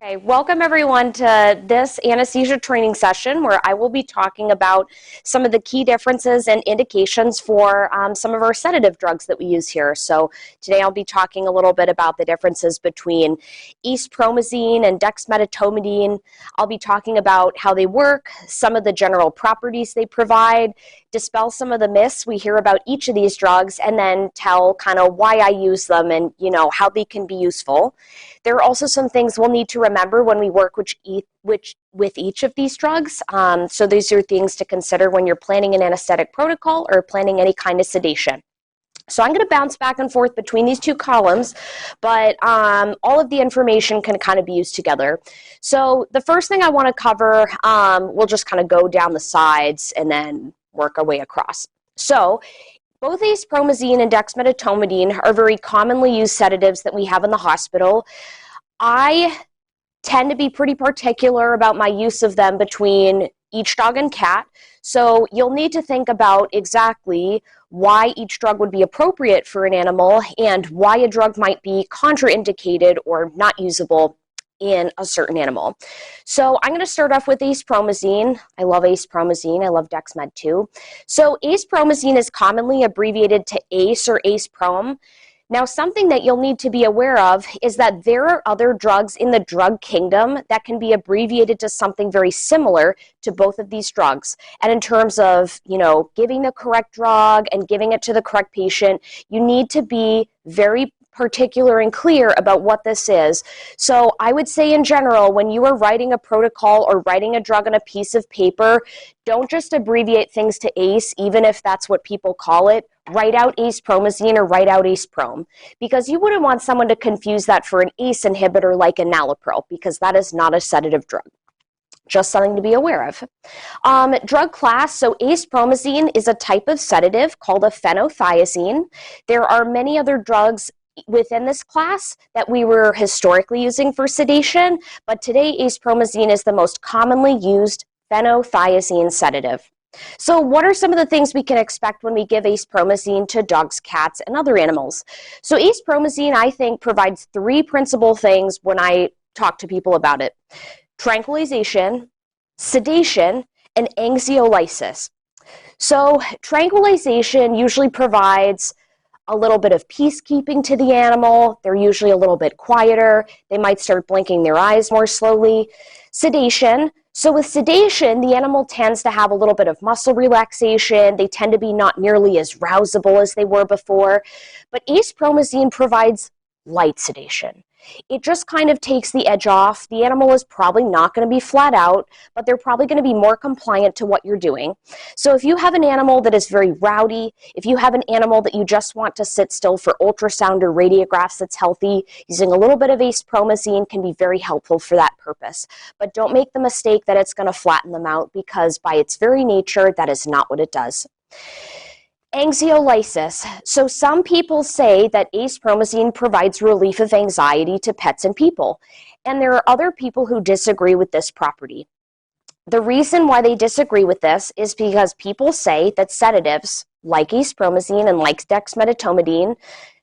Okay, welcome everyone to this anesthesia training session where I will be talking about some of the key differences and indications for some of our sedative drugs that we use here. So today I'll be talking a little bit about the differences between Acepromazine and Dexmedetomidine. I'll be talking about how they work, some of the general properties they provide, dispel some of the myths we hear about each of these drugs, and then tell kind of why I use them and how they can be useful. There are also some things we'll need to remember when we work with each of these drugs. So these are things to consider when you're planning an anesthetic protocol or planning any kind of sedation. So I'm going to bounce back and forth between these two columns, but all of the information can kind of be used together. So the first thing I want to cover, we'll just kind of go down the sides and then work our way across. So both Acepromazine and Dexmedetomidine are very commonly used sedatives that we have in the hospital. I tend to be pretty particular about my use of them between each dog and cat, so you'll need to think about exactly why each drug would be appropriate for an animal and why a drug might be contraindicated or not usable in a certain animal. So I'm going to start off with Acepromazine. I love Acepromazine. I love Dexmed too. So Acepromazine is commonly abbreviated to ACE or Aceprom. Now, something that you'll need to be aware of is that there are other drugs in the drug kingdom that can be abbreviated to something very similar to both of these drugs. And in terms of, giving the correct drug and giving it to the correct patient, you need to be very particular and clear about what this is. So I would say in general, when you are writing a protocol or writing a drug on a piece of paper, don't just abbreviate things to ACE, even if that's what people call it. Write out Acepromazine or write out Aceprom, because you wouldn't want someone to confuse that for an ACE inhibitor like enalapril, because that is not a sedative drug. Just something to be aware of. Drug class, so Acepromazine is a type of sedative called a phenothiazine. There are many other drugs within this class that we were historically using for sedation, but today Acepromazine is the most commonly used phenothiazine sedative. So what are some of the things we can expect when we give Acepromazine to dogs, cats, and other animals? So Acepromazine, I think, provides three principal things when I talk to people about it: tranquilization, sedation, and anxiolysis. So tranquilization usually provides a little bit of peacekeeping to the animal. They're usually a little bit quieter. They might start blinking their eyes more slowly. Sedation. So with sedation, the animal tends to have a little bit of muscle relaxation. They tend to be not nearly as rousable as they were before. But Acepromazine provides light sedation. It just kind of takes the edge off. The animal is probably not going to be flat out, but they're probably going to be more compliant to what you're doing. So if you have an animal that is very rowdy, if you have an animal that you just want to sit still for ultrasound or radiographs that's healthy, using a little bit of Acepromazine can be very helpful for that purpose. But don't make the mistake that it's going to flatten them out, because by its very nature, that is not what it does. Anxiolysis. So some people say that Acepromazine provides relief of anxiety to pets and people, and there are other people who disagree with this property. The reason why they disagree with this is because people say that sedatives like Acepromazine and like Dexmedetomidine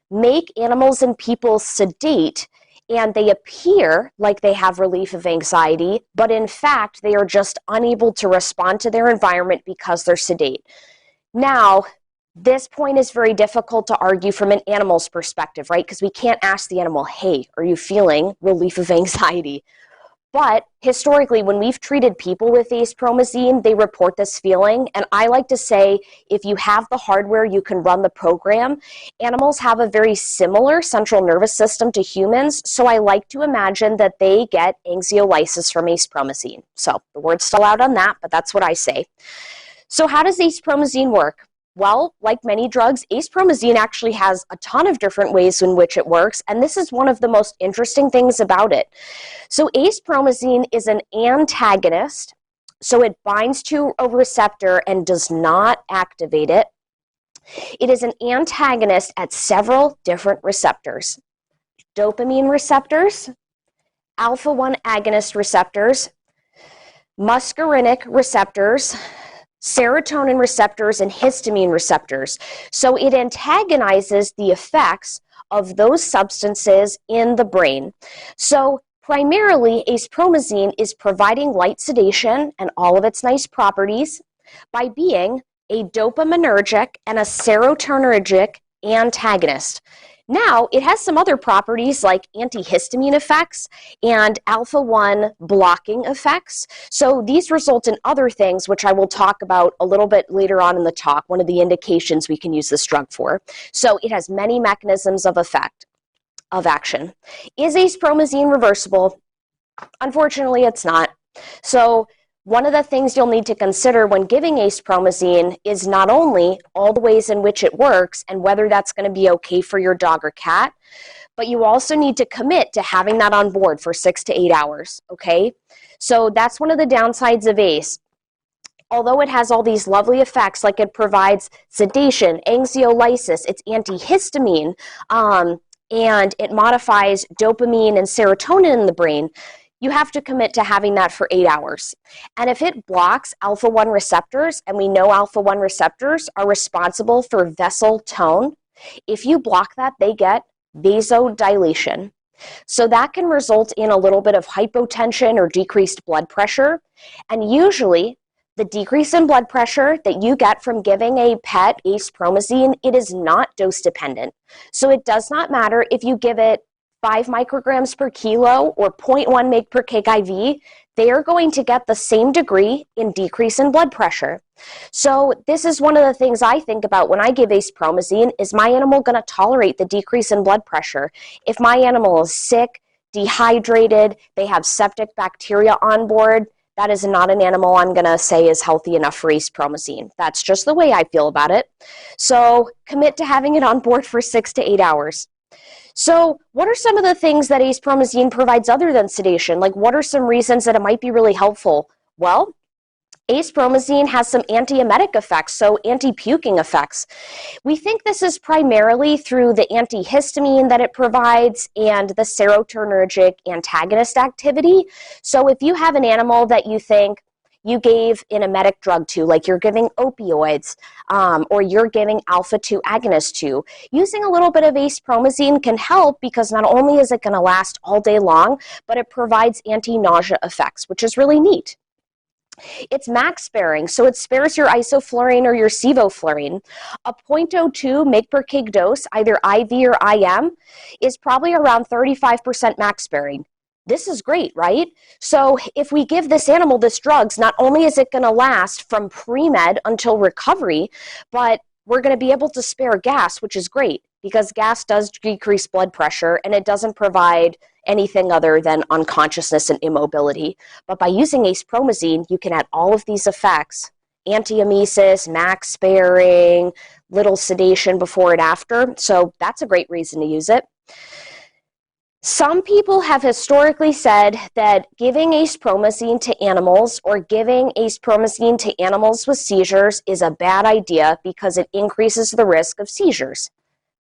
make animals and people sedate, and they appear like they have relief of anxiety, but in fact they are just unable to respond to their environment because they're sedate. Now, this point is very difficult to argue from an animal's perspective, right? Because we can't ask the animal, hey, are you feeling relief of anxiety? But historically, when we've treated people with Acepromazine, they report this feeling. And I like to say, if you have the hardware, you can run the program. Animals have a very similar central nervous system to humans, so I like to imagine that they get anxiolysis from Acepromazine. So the word's still out on that, but that's what I say. So how does Acepromazine work? Well, like many drugs, Acepromazine actually has a ton of different ways in which it works, and this is one of the most interesting things about it. So Acepromazine is an antagonist, so it binds to a receptor and does not activate it. It is an antagonist at several different receptors: dopamine receptors, alpha-1 agonist receptors, muscarinic receptors, serotonin receptors, and histamine receptors. So it antagonizes the effects of those substances in the brain. So Primarily, acepromazine is providing light sedation and all of its nice properties by being a dopaminergic and a serotonergic antagonist. Now, it has some other properties like antihistamine effects and alpha-1 blocking effects. So these result in other things, which I will talk about a little bit later on in the talk, one of the indications we can use this drug for. So it has many mechanisms of action. Is acepromazine reversible? Unfortunately, it's not. So one of the things you'll need to consider when giving acepromazine is not only all the ways in which it works and whether that's going to be okay for your dog or cat, but you also need to commit to having that on board for 6 to 8 hours, okay? So that's one of the downsides of ACE. Although it has all these lovely effects, like it provides sedation, anxiolysis, it's antihistamine, and it modifies dopamine and serotonin in the brain, you have to commit to having that for 8 hours. And if it blocks alpha-1 receptors, and we know alpha-1 receptors are responsible for vessel tone, if you block that, they get vasodilation. So that can result in a little bit of hypotension or decreased blood pressure. And usually, the decrease in blood pressure that you get from giving a pet acepromazine, it is not dose dependent. So it does not matter if you give it 5 micrograms per kilo or 0.1 mg per kg IV, they are going to get the same degree in decrease in blood pressure. So this is one of the things I think about when I give acepromazine. Is my animal going to tolerate the decrease in blood pressure? If my animal is sick, dehydrated, they have septic bacteria on board, that is not an animal I'm going to say is healthy enough for acepromazine. That's just the way I feel about it. So commit to having it on board for 6 to 8 hours. So what are some of the things that acepromazine provides other than sedation? Like, what are some reasons that it might be really helpful? Well, acepromazine has some antiemetic effects, so anti-puking effects. We think this is primarily through the antihistamine that it provides and the serotonergic antagonist activity. So if you have an animal that you think you gave an emetic drug to, like you're giving opioids, or you're giving alpha-2 agonist to, using a little bit of acepromazine can help because not only is it going to last all day long, but it provides anti-nausea effects, which is really neat. It's max sparing, so it spares your isoflurane or your sevoflurane. A 0.02 mg per kg dose, either IV or IM, is probably around 35% max sparing. This is great, right? So if we give this animal this drugs, not only is it going to last from pre-med until recovery, but we're going to be able to spare gas, which is great because gas does decrease blood pressure and it doesn't provide anything other than unconsciousness and immobility. But by using acepromazine, you can add all of these effects: antiemesis, max sparing, little sedation before and after. So that's a great reason to use it. Some people have historically said that giving acepromazine to animals or giving acepromazine to animals with seizures is a bad idea because it increases the risk of seizures.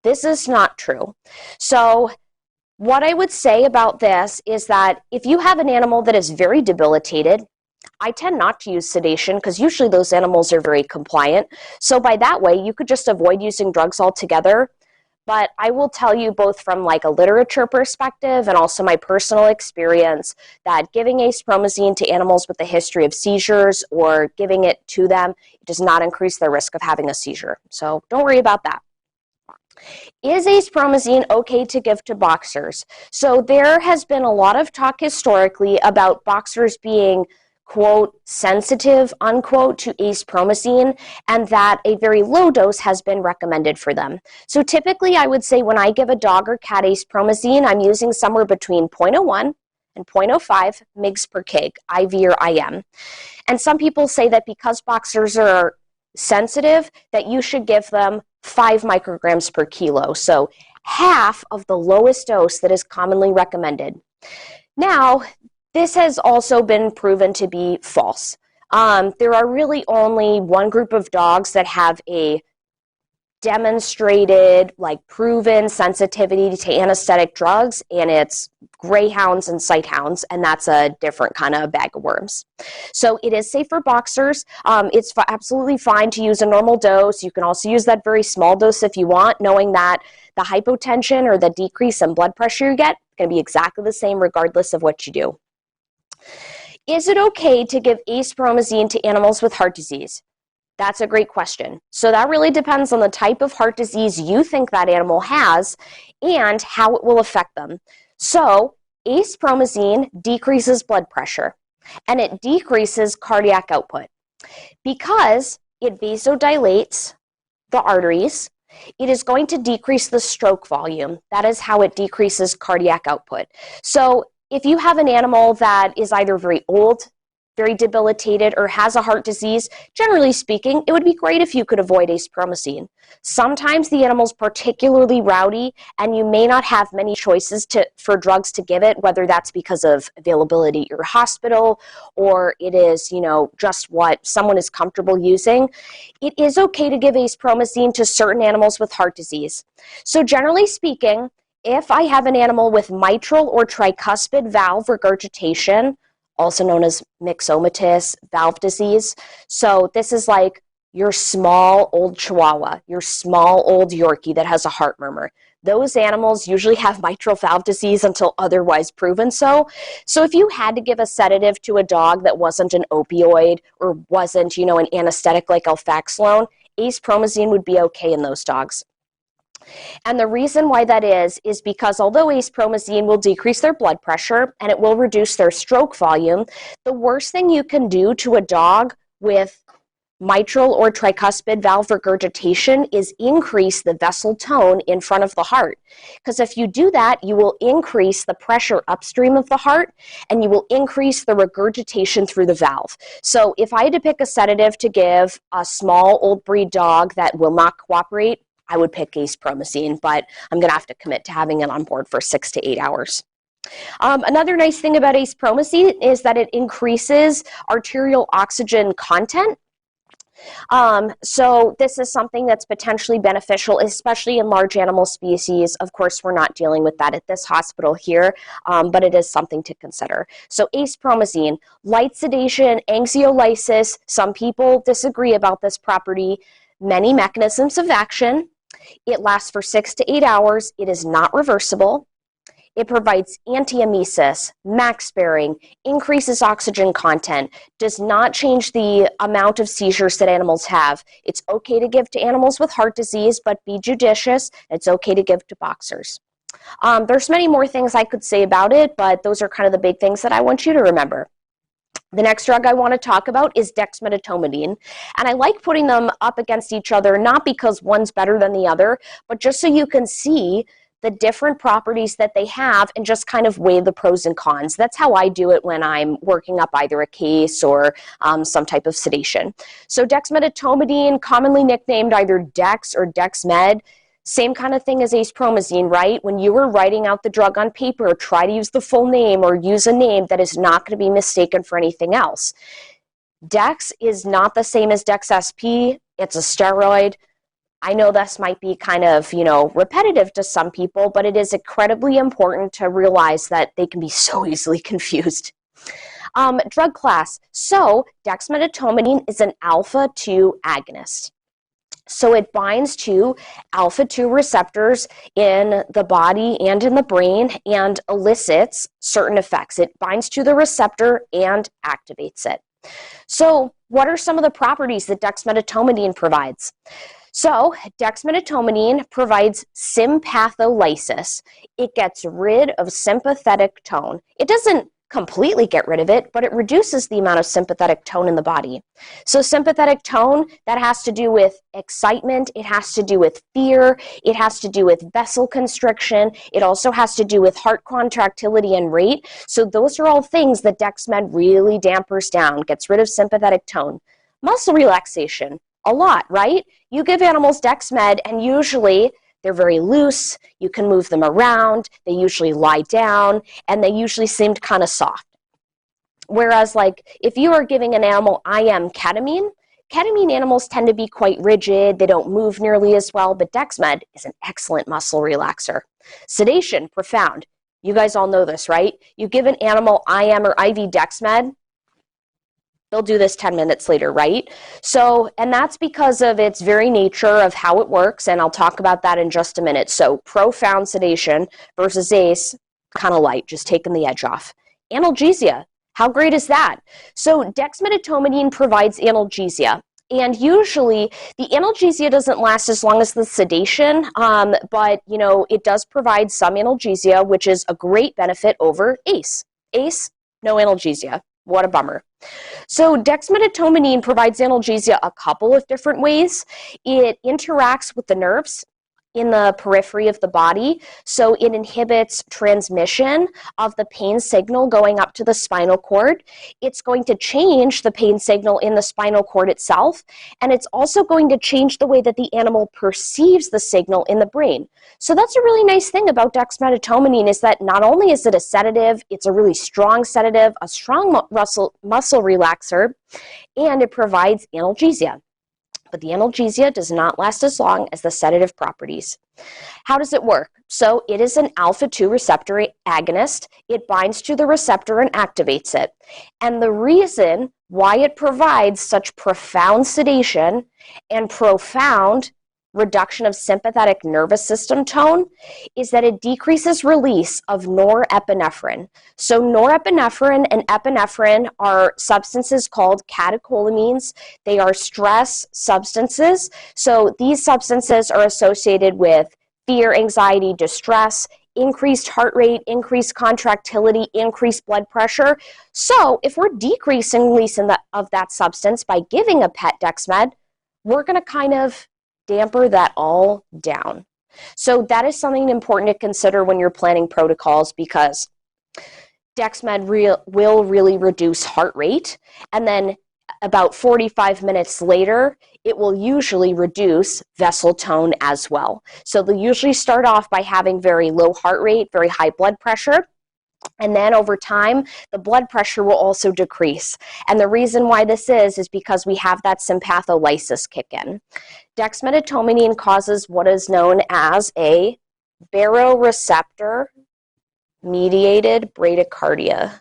This is not true. So what I would say about this is that if you have an animal that is very debilitated, I tend not to use sedation because usually those animals are very compliant. So by that way, you could just avoid using drugs altogether. But I will tell you both from like a literature perspective and also my personal experience that giving acepromazine to animals with a history of seizures or giving it to them does not increase their risk of having a seizure. So don't worry about that. Is acepromazine okay to give to boxers? So there has been a lot of talk historically about boxers being, quote, sensitive, unquote, to acepromazine, and that a very low dose has been recommended for them. So typically I would say when I give a dog or cat acepromazine, I'm using somewhere between 0.01 and 0.05 mg per kg, IV or IM. And some people say that because boxers are sensitive, that you should give them 5 micrograms per kilo, so half of the lowest dose that is commonly recommended. Now, this has also been proven to be false. There are really only one group of dogs that have a demonstrated, like proven sensitivity to anesthetic drugs, and it's greyhounds and sighthounds, and that's a different kind of bag of worms. So it is safe for boxers. It's absolutely fine to use a normal dose. You can also use that very small dose if you want, knowing that the hypotension or the decrease in blood pressure you get is going to be exactly the same regardless of what you do. Is it okay to give acepromazine to animals with heart disease? That's a great question. So that really depends on the type of heart disease you think that animal has and how it will affect them. So acepromazine decreases blood pressure and it decreases cardiac output. Because it vasodilates the arteries, it is going to decrease the stroke volume. That is how it decreases cardiac output. So if you have an animal that is either very old, very debilitated, or has a heart disease, generally speaking, it would be great if you could avoid acepromazine. Sometimes the animal's particularly rowdy, and you may not have many choices for drugs to give it, whether that's because of availability at your hospital, or it is, just what someone is comfortable using. It is okay to give acepromazine to certain animals with heart disease. So generally speaking, if I have an animal with mitral or tricuspid valve regurgitation, also known as myxomatous valve disease. So this is like your small old Chihuahua, your small old Yorkie that has a heart murmur. Those animals usually have mitral valve disease until otherwise proven so. So if you had to give a sedative to a dog that wasn't an opioid or wasn't, an anesthetic like alfaxalone, acepromazine would be okay in those dogs. And the reason why that is because although acepromazine will decrease their blood pressure and it will reduce their stroke volume, the worst thing you can do to a dog with mitral or tricuspid valve regurgitation is increase the vessel tone in front of the heart. Because if you do that, you will increase the pressure upstream of the heart and you will increase the regurgitation through the valve. So if I had to pick a sedative to give a small old breed dog that will not cooperate, I would pick acepromazine, but I'm going to have to commit to having it on board for 6 to 8 hours. Another nice thing about acepromazine is that it increases arterial oxygen content. So this is something that's potentially beneficial, especially in large animal species. Of course, we're not dealing with that at this hospital here, but it is something to consider. So acepromazine, light sedation, anxiolysis. Some people disagree about this property. Many mechanisms of action. It lasts for 6 to 8 hours. It is not reversible. It provides antiemesis, MAC sparing, increases oxygen content, does not change the amount of seizures that animals have. It's okay to give to animals with heart disease, but be judicious. It's okay to give to boxers. There's many more things I could say about it, but those are kind of the big things that I want you to remember. The next drug I want to talk about is dexmedetomidine, and I like putting them up against each other, not because one's better than the other, but just so you can see the different properties that they have and just kind of weigh the pros and cons. That's how I do it when I'm working up either a case or some type of sedation. So dexmedetomidine, commonly nicknamed either Dex or Dexmed, same kind of thing as acepromazine, right? When you were writing out the drug on paper, try to use the full name or use a name that is not going to be mistaken for anything else. Dex is not the same as Dex-SP. It's a steroid. I know this might be kind of, repetitive to some people, but it is incredibly important to realize that they can be so easily confused. Drug class. So dexmedetomidine is an alpha-2 agonist. So it binds to alpha-2 receptors in the body and in the brain and elicits certain effects. It binds to the receptor and activates it. So what are some of the properties that dexmedetomidine provides? So dexmedetomidine provides sympatholysis. It gets rid of sympathetic tone. It doesn't completely get rid of it, but it reduces the amount of sympathetic tone in the body. So sympathetic tone, that has to do with excitement, it has to do with fear, it has to do with vessel constriction, it also has to do with heart contractility and rate. So those are all things that Dexmed really dampers down, gets rid of sympathetic tone. Muscle relaxation, a lot, right? You give animals Dexmed and usually they're very loose, you can move them around, they usually lie down, and they usually seem kind of soft. Whereas, like, if you are giving an animal IM ketamine, ketamine animals tend to be quite rigid. They don't move nearly as well, but Dexmed is an excellent muscle relaxer. Sedation, profound. You guys all know this, right? You give an animal IM or IV Dexmed, they'll do this 10 minutes later, right? So, and that's because of its very nature of how it works, and I'll talk about that in just a minute. So, profound sedation versus ACE, kind of light, just taking the edge off. Analgesia, how great is that? So, dexmedetomidine provides analgesia. And usually, the analgesia doesn't last as long as the sedation, but, you know, it does provide some analgesia, which is a great benefit over ACE. ACE, no analgesia. What a bummer. So dexmedetomidine provides analgesia a couple of different ways. It interacts with the nerves in the periphery of the body, so it inhibits transmission of the pain signal going up to the spinal cord. It's going to change the pain signal in the spinal cord itself, and it's also going to change the way that the animal perceives the signal in the brain. So that's a really nice thing about dexmedetomidine, is that not only is it a sedative, it's a really strong sedative, a strong muscle relaxer, and it provides analgesia. But the analgesia does not last as long as the sedative properties. How does it work? So it is an alpha-2 receptor agonist. It binds to the receptor and activates it. And the reason why it provides such profound sedation and profound reduction of sympathetic nervous system tone is that it decreases release of norepinephrine. So norepinephrine and epinephrine are substances called catecholamines. They are stress substances. So these substances are associated with fear, anxiety, distress, increased heart rate, increased contractility, increased blood pressure. So if we're decreasing release of that substance by giving a pet Dexmed, we're going to kind of damper that all down. So that is something important to consider when you're planning protocols, because Dexmed will really reduce heart rate, and then about 45 minutes later, it will usually reduce vessel tone as well. So they'll usually start off by having very low heart rate, very high blood pressure, and then over time, the blood pressure will also decrease. And the reason why this is because we have that sympatholysis kick in. Dexmedetomidine causes what is known as a baroreceptor-mediated bradycardia.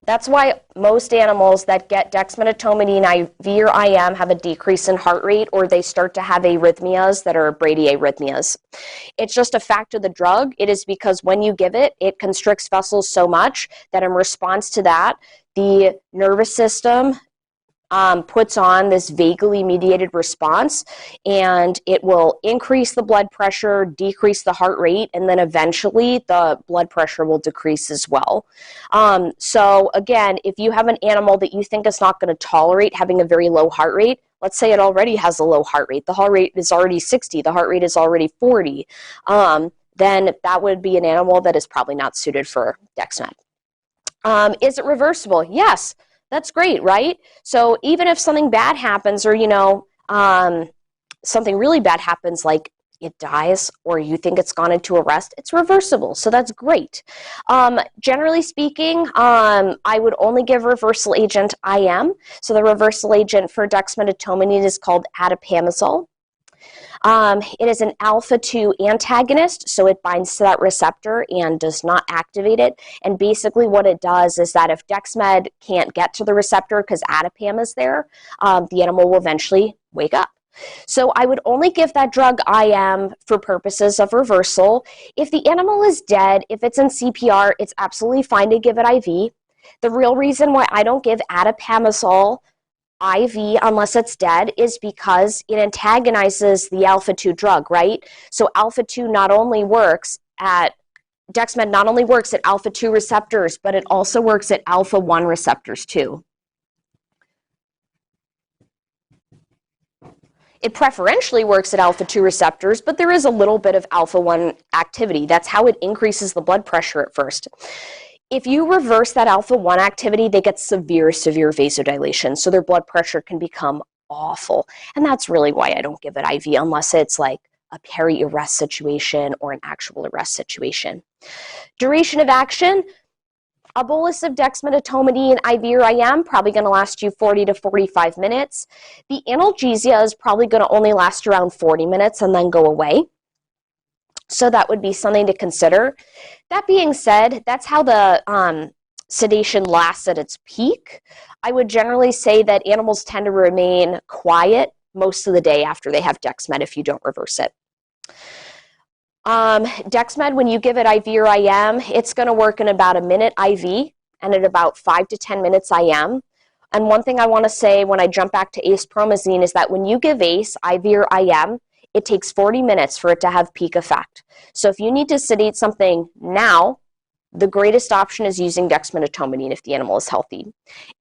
That's why most animals that get dexmedetomidine IV or IM have a decrease in heart rate, or they start to have arrhythmias that are bradyarrhythmias. It's just a fact of the drug. It is because when you give it, it constricts vessels so much that in response to that, the nervous system puts on this vaguely mediated response, and it will increase the blood pressure, decrease the heart rate, and then eventually the blood pressure will decrease as well. So again, if you have an animal that you think is not going to tolerate having a very low heart rate, let's say it already has a low heart rate, the heart rate is already 60, the heart rate is already 40, then that would be an animal that is probably not suited for Dexmed. Is it reversible? Yes. That's great, right? So even if something bad happens, or, something really bad happens, like it dies, or you think it's gone into arrest, it's reversible. So that's great. Generally speaking, I would only give reversal agent IM. So the reversal agent for dexmedetomidine is called atipamezole. It is an alpha-2 antagonist, so it binds to that receptor and does not activate it. And basically what it does is that if Dexmed can't get to the receptor because atipam is there, the animal will eventually wake up. So I would only give that drug IM for purposes of reversal. If the animal is dead, if it's in CPR, it's absolutely fine to give it IV. The real reason why I don't give atipamezole IV unless it's dead is because it antagonizes the alpha-2 drug, right? So alpha-2 not only works at, Dexmed not only works at alpha-2 receptors, but it also works at alpha-1 receptors too. It preferentially works at alpha-2 receptors, but there is a little bit of alpha-1 activity. That's how it increases the blood pressure at first. If you reverse that alpha-1 activity, they get severe vasodilation, so their blood pressure can become awful. And that's really why I don't give it IV unless it's like a peri-arrest situation or an actual arrest situation. Duration of action, A bolus of dexmedetomidine IV or IM, probably going to last you 40 to 45 minutes. The analgesia is probably going to only last around 40 minutes and then go away. So that would be something to consider. That being said, that's how the sedation lasts at its peak. I would generally say that animals tend to remain quiet most of the day after they have Dexmed if you don't reverse it. Dexmed, when you give it IV or IM, it's going to work in about a minute IV and at about 5 to 10 minutes IM. And one thing I want to say when I jump back to Acepromazine is that when you give ACE, IV or IM, it takes 40 minutes for it to have peak effect. So if you need to sedate something now, the greatest option is using dexmedetomidine if the animal is healthy.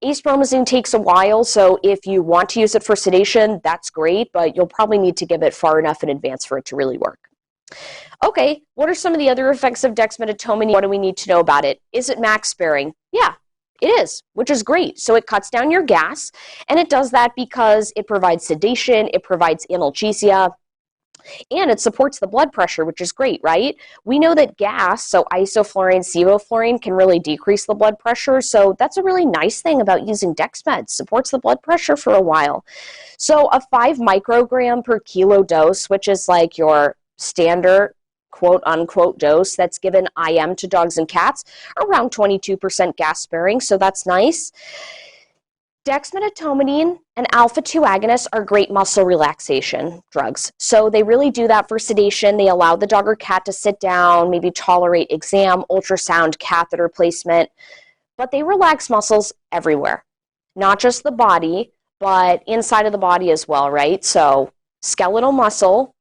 Acepromazine takes a while, so if you want to use it for sedation, that's great, but you'll probably need to give it far enough in advance for it to really work. Okay, what are some of the other effects of dexmedetomidine? What do we need to know about it? Is it max sparing? Yeah, it is, which is great. So it cuts down your gas, and it does that because it provides sedation, it provides analgesia, and it supports the blood pressure, which is great, right? We know that gas, so isoflurane, sevoflurane, can really decrease the blood pressure, so that's a really nice thing about using Dexmed. Supports the blood pressure for a while. So a 5 microgram per kilo dose, which is like your standard quote-unquote dose that's given IM to dogs and cats, around 22% gas sparing, so that's nice. Dexmedetomidine and alpha-2 agonists are great muscle relaxation drugs. So they really do that for sedation. They allow the dog or cat to sit down, maybe tolerate exam, ultrasound, catheter placement, but they relax muscles everywhere, not just the body, but inside of the body as well, right? So skeletal muscle,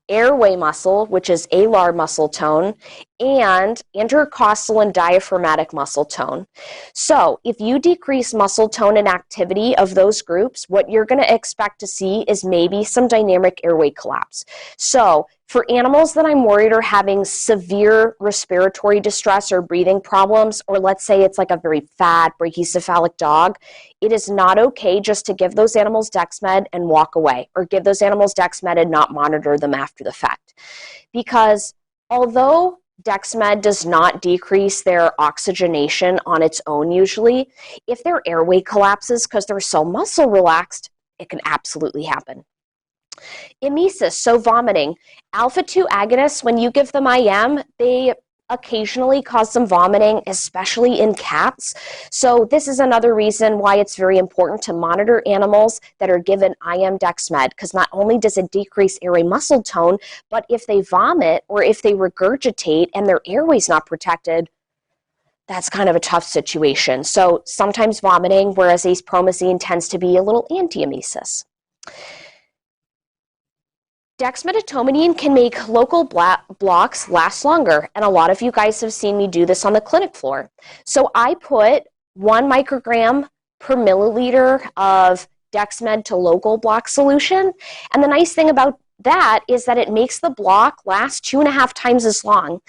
airway muscle, which is alar muscle tone, and intercostal and diaphragmatic muscle tone. So if you decrease muscle tone and activity of those groups, what you're going to expect to see is maybe some dynamic airway collapse. So for animals that I'm worried are having severe respiratory distress or breathing problems, or let's say it's like a very fat brachycephalic dog, it is not okay just to give those animals Dexmed and walk away, or give those animals Dexmed and not monitor them after the fact. Because although Dexmed does not decrease their oxygenation on its own usually, if their airway collapses because they're so muscle relaxed, it can absolutely happen. Emesis, so vomiting. Alpha-2 agonists, when you give them IM, they occasionally cause some vomiting, especially in cats. So this is another reason why it's very important to monitor animals that are given IM Dexmed, because not only does it decrease airway muscle tone, but if they vomit or if they regurgitate and their airway's not protected, that's kind of a tough situation. So sometimes vomiting, whereas acepromazine tends to be a little anti-emesis. Dexmedetomidine can make local blocks last longer, and a lot of you guys have seen me do this on the clinic floor. So I put 1 microgram per milliliter of Dexmed to local block solution, and the nice thing about that is that it makes the block last 2.5 times as long.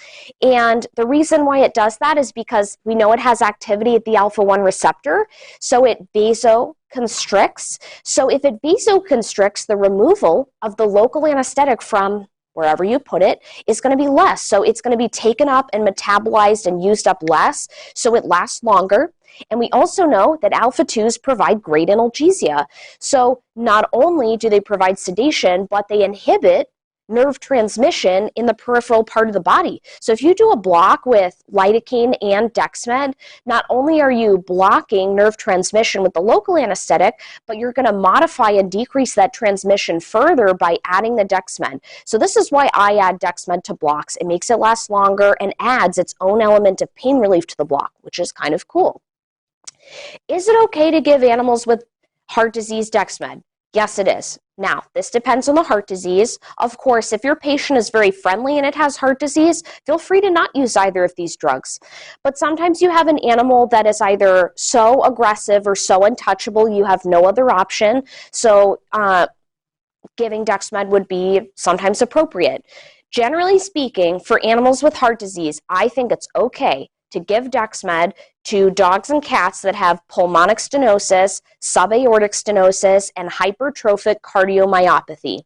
And the reason why it does that is because we know it has activity at the alpha-1 receptor, so it vasoconstricts. So if it vasoconstricts, the removal of the local anesthetic from wherever you put it is going to be less. So it's going to be taken up and metabolized and used up less, so it lasts longer. And we also know that alpha-2s provide great analgesia. So not only do they provide sedation, but they inhibit nerve transmission in the peripheral part of the body. So if you do a block with lidocaine and Dexmed, not only are you blocking nerve transmission with the local anesthetic, but you're going to modify and decrease that transmission further by adding the Dexmed. So this is why I add Dexmed to blocks. It makes it last longer and adds its own element of pain relief to the block, which is kind of cool. Is it okay to give animals with heart disease Dexmed? Yes, it is. Now, this depends on the heart disease. Of course, if your patient is very friendly and it has heart disease, feel free to not use either of these drugs. But sometimes you have an animal that is either so aggressive or so untouchable you have no other option. So giving Dexmed would be sometimes appropriate. Generally speaking, for animals with heart disease, I think it's okay to give Dexmed to dogs and cats that have pulmonic stenosis, subaortic stenosis, and hypertrophic cardiomyopathy.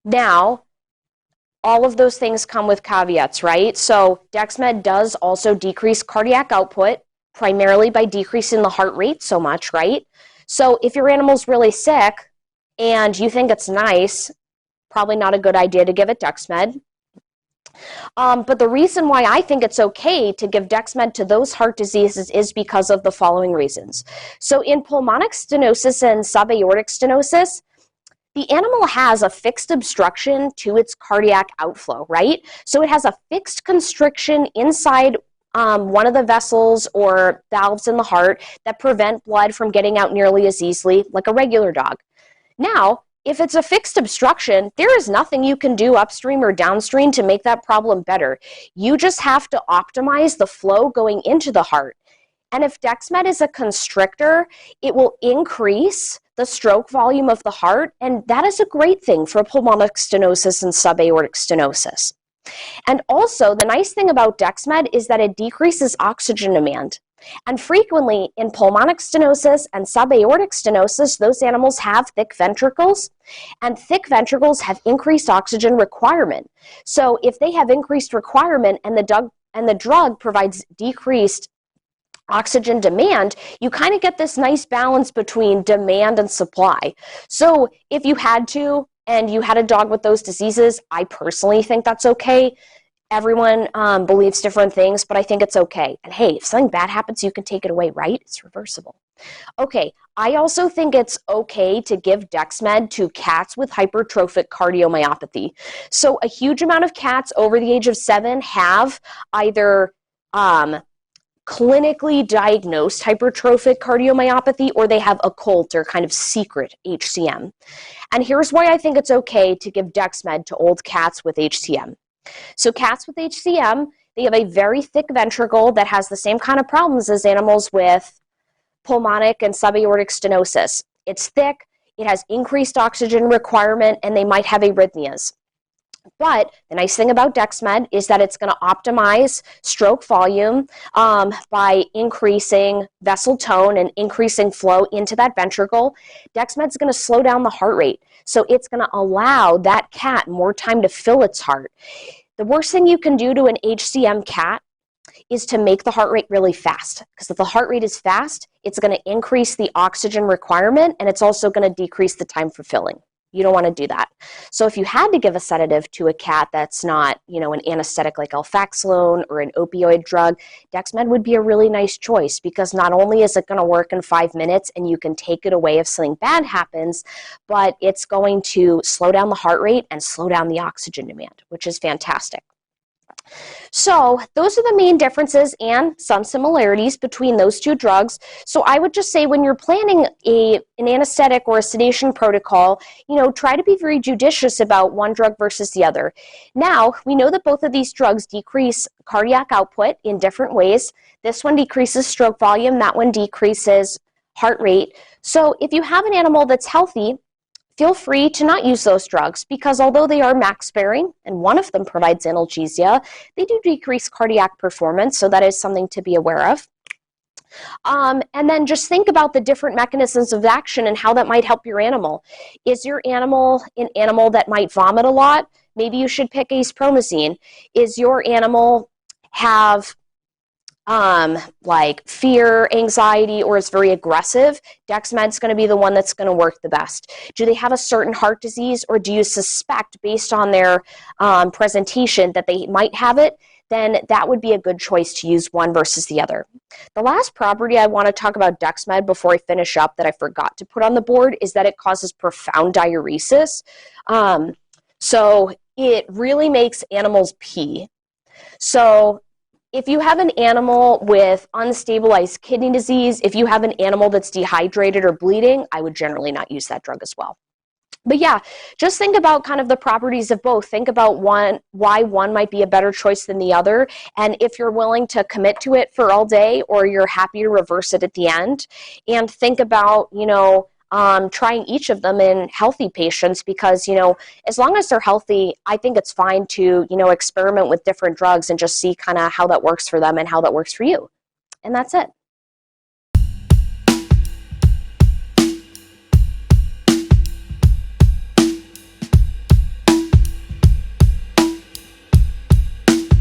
Now, all of those things come with caveats, right? So Dexmed does also decrease cardiac output, primarily by decreasing the heart rate so much, right? So if your animal's really sick and you think it's nice, probably not a good idea to give it Dexmed. But the reason why I think it's okay to give Dexmed to those heart diseases is because of the following reasons. So in pulmonic stenosis and subaortic stenosis, the animal has a fixed obstruction to its cardiac outflow, right? So it has a fixed constriction inside one of the vessels or valves in the heart that prevent blood from getting out nearly as easily like a regular dog. Now, if it's a fixed obstruction, there is nothing you can do upstream or downstream to make that problem better. You just have to optimize the flow going into the heart. And if Dexmed is a constrictor, it will increase the stroke volume of the heart, and that is a great thing for pulmonic stenosis and subaortic stenosis. And also, the nice thing about Dexmed is that it decreases oxygen demand. And frequently in pulmonic stenosis and subaortic stenosis, those animals have thick ventricles, and thick ventricles have increased oxygen requirement. So if they have increased requirement and the drug provides decreased oxygen demand, you kind of get this nice balance between demand and supply. So if you had to, and you had a dog with those diseases, I personally think that's okay. Everyone believes different things, but I think it's okay. And hey, if something bad happens, you can take it away, right? It's reversible. Okay, I also think it's okay to give Dexmed to cats with hypertrophic cardiomyopathy. So a huge amount of cats over the age of 7 have either clinically diagnosed hypertrophic cardiomyopathy, or they have occult or kind of secret HCM. And here's why I think it's okay to give Dexmed to old cats with HCM. So cats with HCM, they have a very thick ventricle that has the same kind of problems as animals with pulmonic and subaortic stenosis. It's thick, it has increased oxygen requirement, and they might have arrhythmias. But the nice thing about Dexmed is that it's going to optimize stroke volume by increasing vessel tone and increasing flow into that ventricle. Dexmed's going to slow down the heart rate. So it's going to allow that cat more time to fill its heart. The worst thing you can do to an HCM cat is to make the heart rate really fast. Because if the heart rate is fast, it's going to increase the oxygen requirement, and it's also going to decrease the time for filling. You don't want to do that. So if you had to give a sedative to a cat that's not, an anesthetic like alfaxalone or an opioid drug, Dexmed would be a really nice choice, because not only is it going to work in 5 minutes and you can take it away if something bad happens, but it's going to slow down the heart rate and slow down the oxygen demand, which is fantastic. So those are the main differences and some similarities between those two drugs. So I would just say, when you're planning an anesthetic or a sedation protocol, try to be very judicious about one drug versus the other. Now, we know that both of these drugs decrease cardiac output in different ways. This one decreases stroke volume, that one decreases heart rate. So if you have an animal that's healthy, feel free to not use those drugs, because although they are MAC sparing and one of them provides analgesia, they do decrease cardiac performance, so that is something to be aware of. And then just think about the different mechanisms of action and how that might help your animal. Is your animal an animal that might vomit a lot? Maybe you should pick Acepromazine. Is your animal have like fear, anxiety, or is very aggressive? Dexmed's going to be the one that's going to work the best. Do they have a certain heart disease, or do you suspect based on their presentation that they might have it? Then that would be a good choice to use one versus the other. The last property I want to talk about Dexmed before I finish up that I forgot to put on the board is that it causes profound diuresis. So it really makes animals pee. So if you have an animal with unstabilized kidney disease, if you have an animal that's dehydrated or bleeding, I would generally not use that drug as well. But yeah, just think about kind of the properties of both. Think about why one might be a better choice than the other. And if you're willing to commit to it for all day, or you're happy to reverse it at the end. And think about, trying each of them in healthy patients, because, as long as they're healthy, I think it's fine to, experiment with different drugs and just see kind of how that works for them and how that works for you. And that's it.